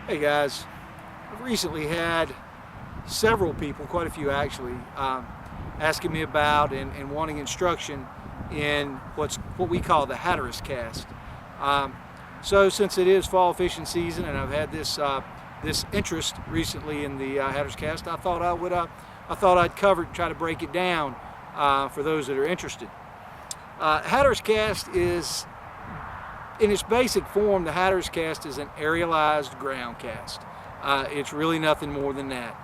Hey guys, I've recently had several people, quite a few actually, asking me about and wanting instruction in what we call the Hatteras Cast. So since it is fall fishing season and I've had this interest recently in the Hatteras Cast, I thought I'd cover it, try to break it down for those that are interested. Hatteras Cast is, in its basic form, the Hatteras Cast is an aerialized ground cast. It's really nothing more than that.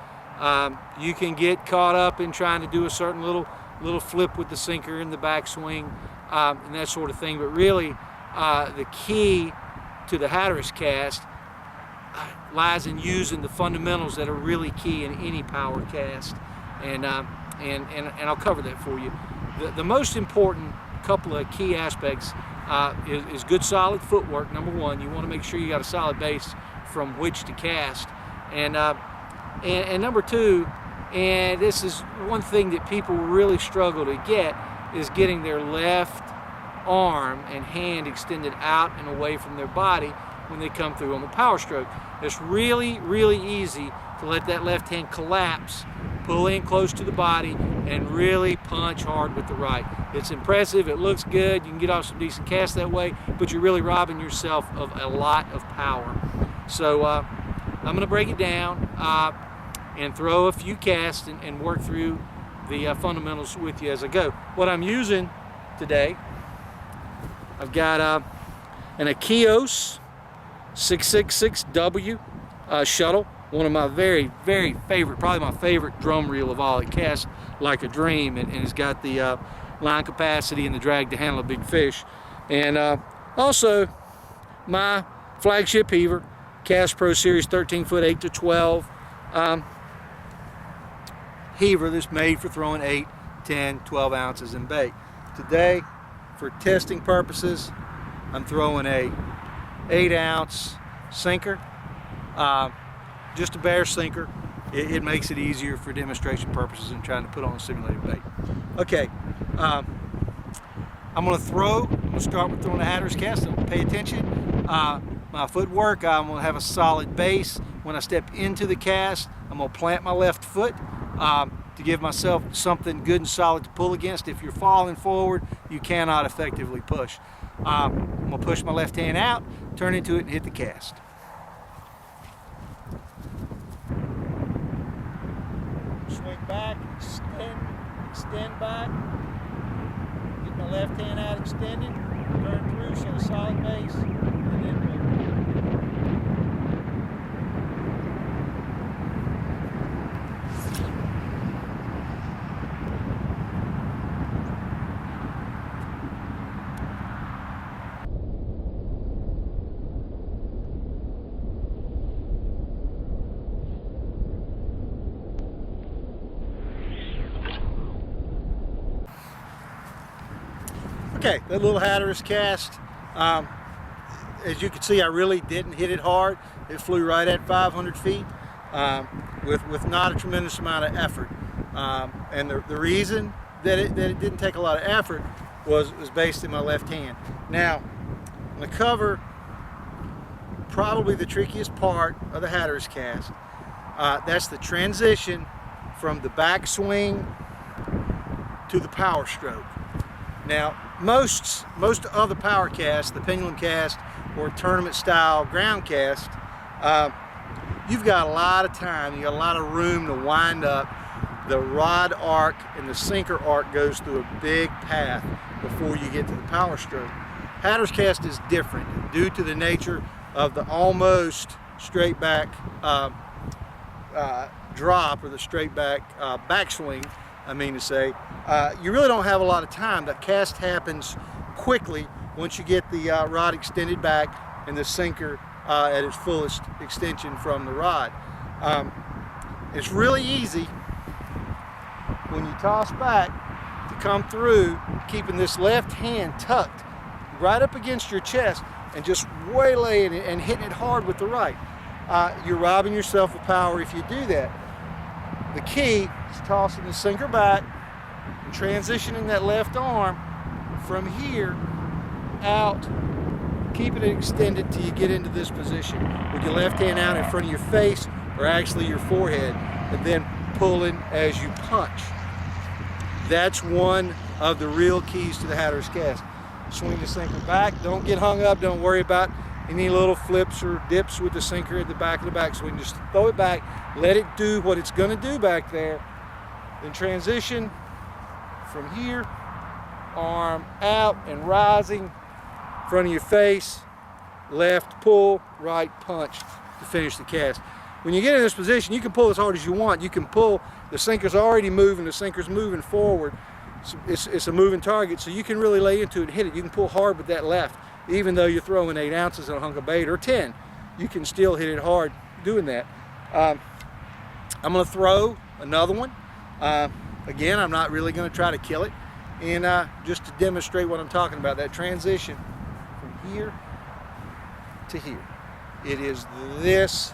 You can get caught up in trying to do a certain little flip with the sinker in the backswing and that sort of thing, but really the key to the Hatteras Cast lies in using the fundamentals that are really key in any power cast, and I'll cover that for you. The most important couple of key aspects is good solid footwork. Number one, you want to make sure you got a solid base from which to cast, and number two, and this is one thing that people really struggle to get, is getting their left arm and hand extended out and away from their body when they come through on the power stroke. It's really easy to let that left hand collapse, pull in close to the body, and really punch hard with the right. It's impressive, it looks good, you can get off some decent casts that way, but you're really robbing yourself of a lot of power. So I'm going to break it down and throw a few casts and work through the fundamentals with you as I go. What I'm using today, I've got an Achios 666W shuttle, one of my very favorite, probably my favorite drum reel of all. It casts like a dream, and it's got the line capacity and the drag to handle a big fish. And also my flagship heaver, Cast Pro Series 13-foot 8 to 12 heaver that's made for throwing 8, 10, 12 ounces in bait. Today, for testing purposes, I'm throwing a 8-ounce sinker, just a bare sinker. It makes it easier for demonstration purposes than trying to put on a simulated bait. Okay, I'm going to start with throwing a Hatteras Cast. So pay attention. My footwork, I'm going to have a solid base. When I step into the cast, I'm going to plant my left foot to give myself something good and solid to pull against. If you're falling forward, you cannot effectively push. I'm going to push my left hand out, turn into it, and hit the cast. Swing back, extend back, get my left hand out extended, turn through, set a solid base, and then move. Okay, that little Hatteras Cast, as you can see, I really didn't hit it hard. It flew right at 500 feet with not a tremendous amount of effort. And the reason that it didn't take a lot of effort was based in my left hand. Now, I'm going to cover probably the trickiest part of the Hatteras Cast. That's the transition from the backswing to the power stroke. Now, most other power casts, the pendulum cast or tournament style ground cast, you've got a lot of time, you got a lot of room to wind up. The rod arc and the sinker arc goes through a big path before you get to the power stroke. Hatteras Cast is different due to the nature of the almost straight back drop, or the straight back backswing, I mean to say. You really don't have a lot of time. The cast happens quickly once you get the rod extended back and the sinker at its fullest extension from the rod. It's really easy when you toss back to come through, keeping this left hand tucked right up against your chest and just waylaying it and hitting it hard with the right. You're robbing yourself of power if you do that. The key is tossing the sinker back and transitioning that left arm from here out, keeping it extended till you get into this position with your left hand out in front of your face, or actually your forehead, and then pulling as you punch. That's one of the real keys to the Hatteras Cast. Swing the sinker back. Don't get hung up. Don't worry about any little flips or dips with the sinker at the back of the backswing. Just throw it back. Let it do what it's going to do back there. Then transition from here, arm out and rising, front of your face, left pull, right punch to finish the cast. When you get in this position, you can pull as hard as you want. You can pull, the sinker's already moving, the sinker's moving forward. It's a moving target, so you can really lay into it and hit it. You can pull hard with that left. Even though you're throwing 8 ounces in a hunk of bait, or 10, you can still hit it hard doing that. I'm gonna throw another one. Again, I'm not really gonna try to kill it. And just to demonstrate what I'm talking about, that transition from here to here. It is this,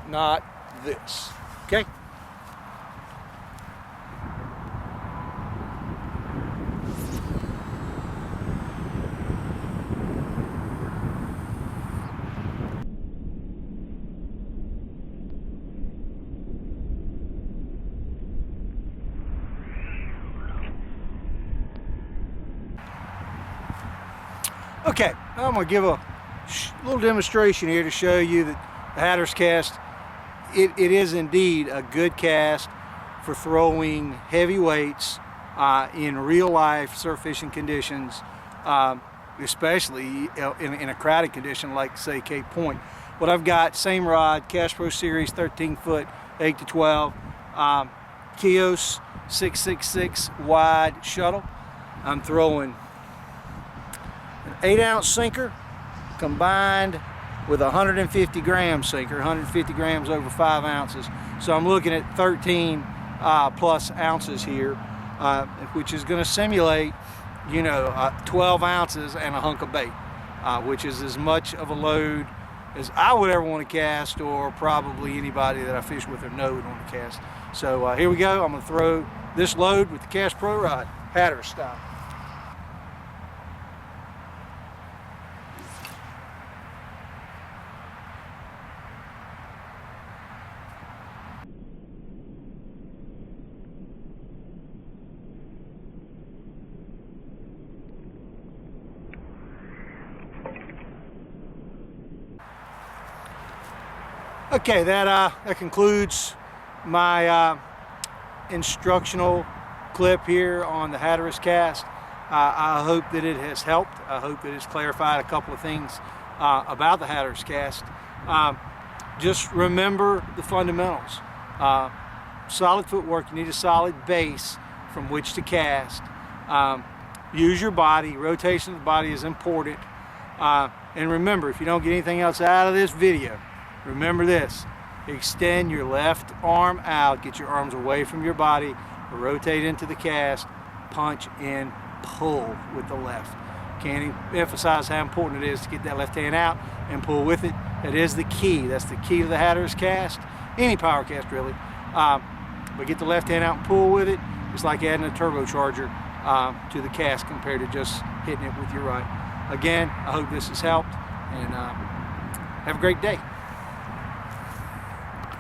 not this, okay? Okay, I'm going to give a little demonstration here to show you that the Hatteras Cast, it is indeed a good cast for throwing heavy weights in real life surf fishing conditions, especially in a crowded condition like, say, Cape Point. What I've got, same rod, Cast Pro Series 13 foot, 8 to 12, Kios 666 wide shuttle. I'm throwing an 8 ounce sinker combined with a 150 gram sinker, 150 grams over 5 ounces. So I'm looking at 13 plus ounces here, which is going to simulate, 12 ounces and a hunk of bait, which is as much of a load as I would ever want to cast, or probably anybody that I fish with or know would want to cast. So here we go. I'm going to throw this load with the Cast Pro rod, Hatteras style. Okay, that concludes my instructional clip here on the Hatteras Cast. I hope that it has helped. I hope that it's clarified a couple of things about the Hatteras Cast. Just remember the fundamentals. Solid footwork, you need a solid base from which to cast. Use your body, rotation of the body is important. And remember, if you don't get anything else out of this video, remember this: extend your left arm out, get your arms away from your body, rotate into the cast, punch and pull with the left. Can't emphasize how important it is to get that left hand out and pull with it. That is the key. That's the key to the Hatteras Cast, any power cast really. But get the left hand out and pull with it. It's like adding a turbocharger to the cast compared to just hitting it with your right. Again, I hope this has helped, and have a great day.